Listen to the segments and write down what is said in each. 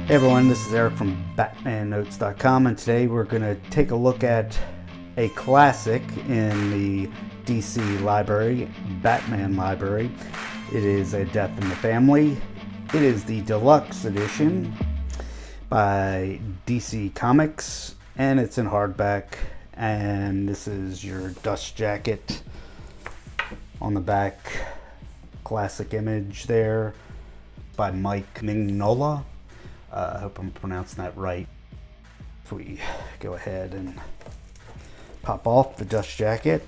Hey everyone, this is Eric from BatmanNotes.com, and today we're going to take a look at a classic in the DC library, Batman library. It is A Death in the Family. It is the Deluxe edition by DC Comics, and it's in hardback, and this is your dust jacket on the back. Classic image there by Mike Mignola. I hope I'm pronouncing that right. If we go ahead and pop off the dust jacket.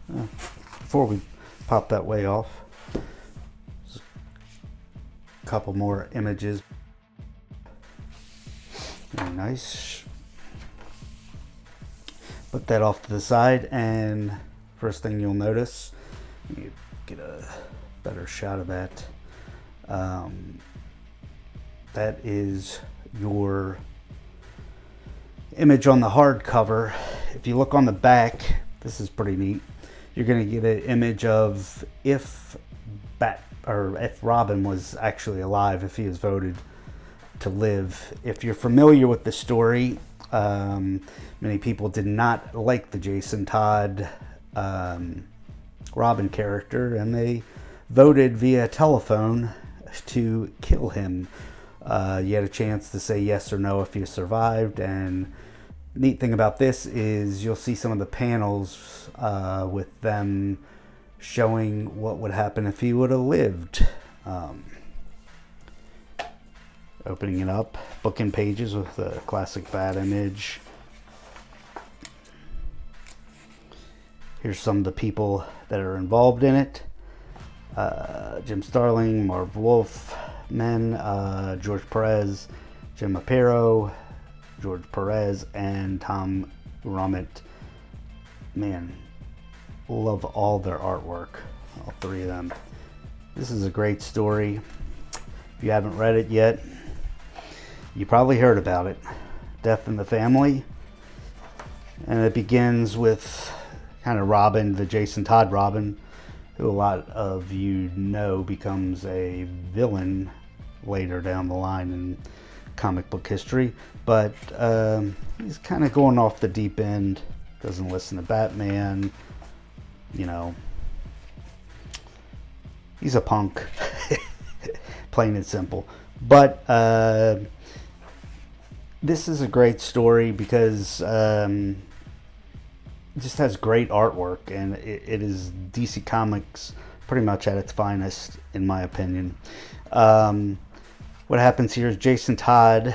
Before we pop that way off, a couple more images. Very nice. Put that off to the side, and first thing you'll notice, you get a better shot of that. That is your image on the hardcover. If you look on the back, this is pretty neat. You're going to get an image of if Robin was actually alive, if he was voted to live. If you're familiar with the story, many people did not like the Jason Todd Robin character, and they voted via telephone to kill him. You had a chance to say yes or no if you survived, and neat thing about this is you'll see some of the panels with them showing what would happen if he would have lived. Opening it up, bookend pages with the classic bat image. Here's some of the people that are involved in it. Jim Starlin, Marv Wolfman, George Perez, Jim Aparo, George Perez, and Tom Rummett. Man, love all their artwork, all three of them. This is a great story. If you haven't read it yet, you probably heard about it. Death in the Family. And it begins with kind of Robin, the Jason Todd Robin, who a lot of you know becomes a villain later down the line in comic book history. But he's kind of going off the deep end, doesn't listen to Batman, you know. He's a punk, plain and simple. But this is a great story because it just has great artwork, and it is DC Comics pretty much at its finest, in my opinion. What happens here is Jason Todd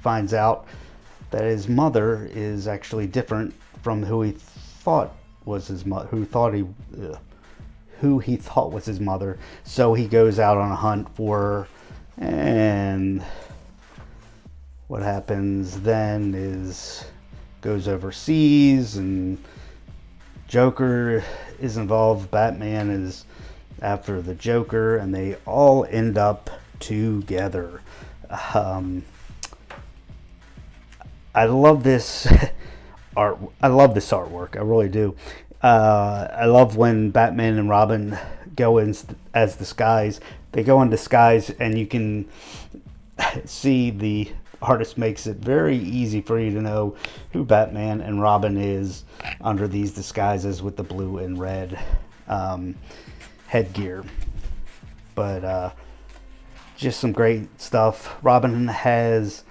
finds out that his mother is actually different from who he thought was his mother, who he thought was his mother. So he goes out on a hunt for her, and what happens then is goes overseas, and Joker is involved. Batman is after the Joker, and they all end up together. I love this art. I love this artwork. I really do. I love when Batman and Robin go in as disguise. They go in disguise, and you can see the artist makes it very easy for you to know who Batman and Robin is under these disguises with the blue and red headgear. But just some great stuff. Robin has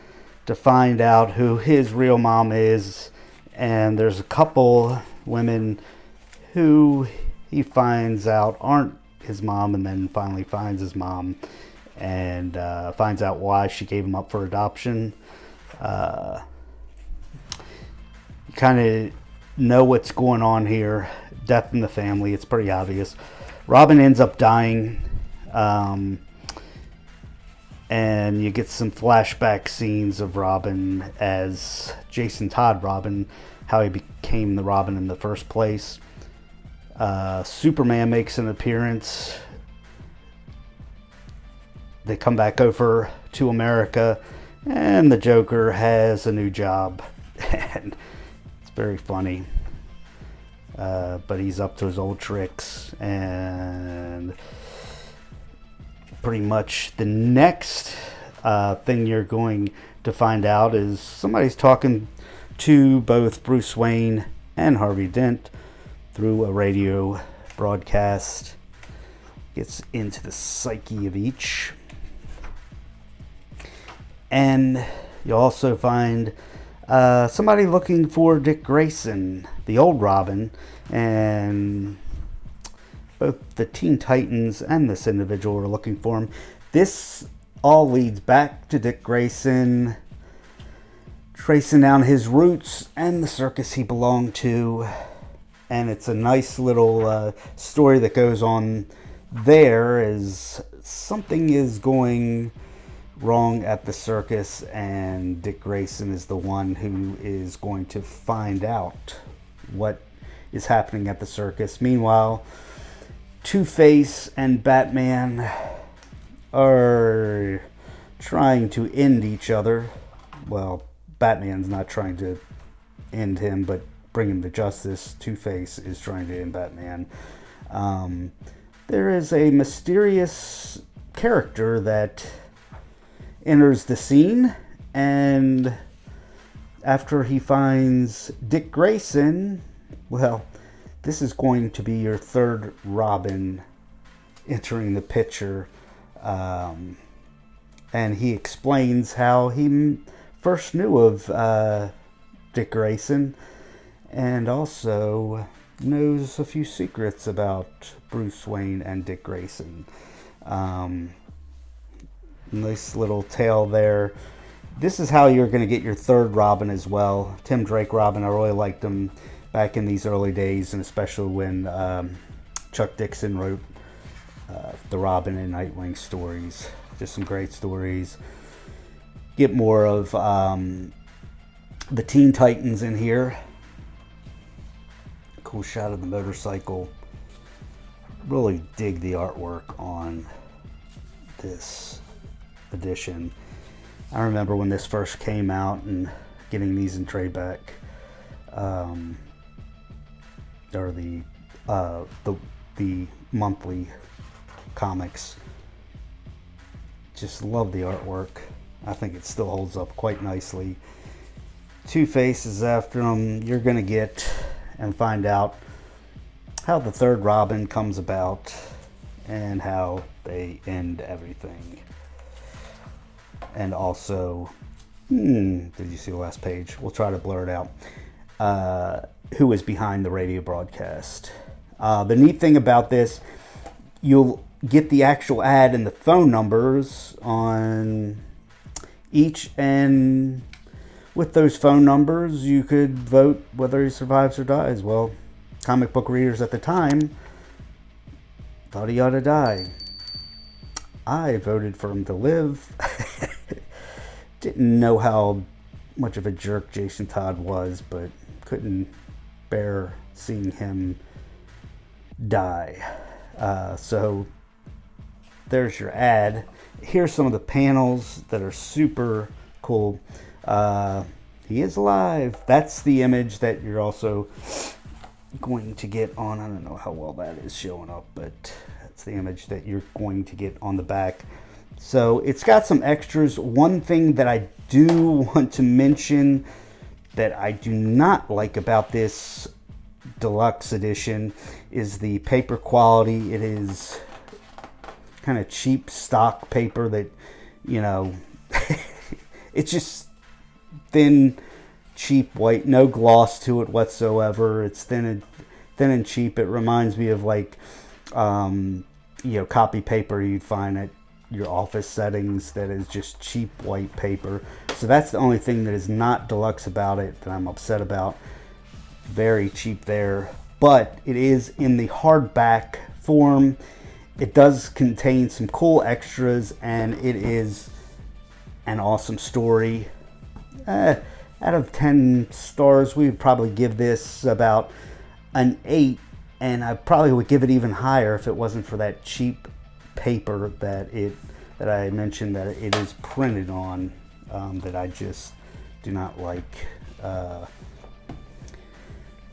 to find out who his real mom is, and there's a couple women who he finds out aren't his mom, and then finally finds his mom, and finds out why she gave him up for adoption. You kind of know what's going on here. Death in the Family, it's pretty obvious. Robin ends up dying, and you get some flashback scenes of Robin as Jason Todd Robin, how he became the Robin in the first place. Superman makes an appearance. They come back over to America, and the Joker has a new job, and it's very funny. But he's up to his old tricks, and pretty much the next thing you're going to find out is somebody's talking to both Bruce Wayne and Harvey Dent through a radio broadcast. Gets into the psyche of each. And you'll also find somebody looking for Dick Grayson, the old Robin, and both the Teen Titans and this individual are looking for him. This all leads back to Dick Grayson, tracing down his roots and the circus he belonged to. And it's a nice little story that goes on there as something is going wrong at the circus, and Dick Grayson is the one who is going to find out what is happening at the circus. Meanwhile, Two-Face and Batman are trying to end each other. Well, Batman's not trying to end him, but bring him to justice. Two-Face is trying to end Batman. There is a mysterious character that enters the scene, and after he finds Dick Grayson, well, this is going to be your third Robin entering the picture. And he explains how he first knew of Dick Grayson, and also knows a few secrets about Bruce Wayne and Dick Grayson. Nice little tale there. This is how you're going to get your third Robin as well. Tim Drake Robin, I really liked him back in these early days, and especially when Chuck Dixon wrote the Robin and Nightwing stories. Just some great stories. Get more of the Teen Titans in here. Cool shot of the motorcycle. Really dig the artwork on this edition. I remember when this first came out and getting these in trade back, or the monthly comics. Just love the artwork. I think it still holds up quite nicely. Two-Face is after him. You're gonna get and find out how the third Robin comes about and how they end everything. And also, did you see the last page? We'll try to blur it out. Who is behind the radio broadcast? The neat thing about this, you'll get the actual ad and the phone numbers on each, and with those phone numbers, you could vote whether he survives or dies. Well, comic book readers at the time thought he ought to die. I voted for him to live. Didn't know how much of a jerk Jason Todd was, but couldn't bear seeing him die. So there's your ad. Here's some of the panels that are super cool. He is alive. That's the image that you're also going to get on. I don't know how well that is showing up, but that's the image that you're going to get on the back. So it's got some extras. One thing that I do want to mention that I do not like about this deluxe edition is the paper quality. It is kind of cheap stock paper that, you know, it's just thin, cheap white, no gloss to it whatsoever. It's thin and cheap. It reminds me of like, copy paper you'd find at your office settings that is just cheap white paper. So that's the only thing that is not deluxe about it that I'm upset about. Very cheap there, but it is in the hardback form. It does contain some cool extras, and it is an awesome story. Out of 10 stars, we would probably give this about an 8, and I probably would give it even higher if it wasn't for that cheap paper that I mentioned that it is printed on, that I just do not like.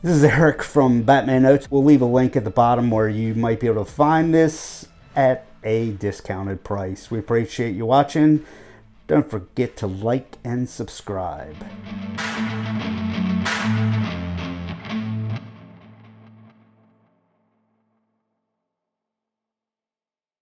This is Eric from Batman Notes. We'll leave a link at the bottom where you might be able to find this at a discounted price. We appreciate you watching. Don't forget to like and subscribe.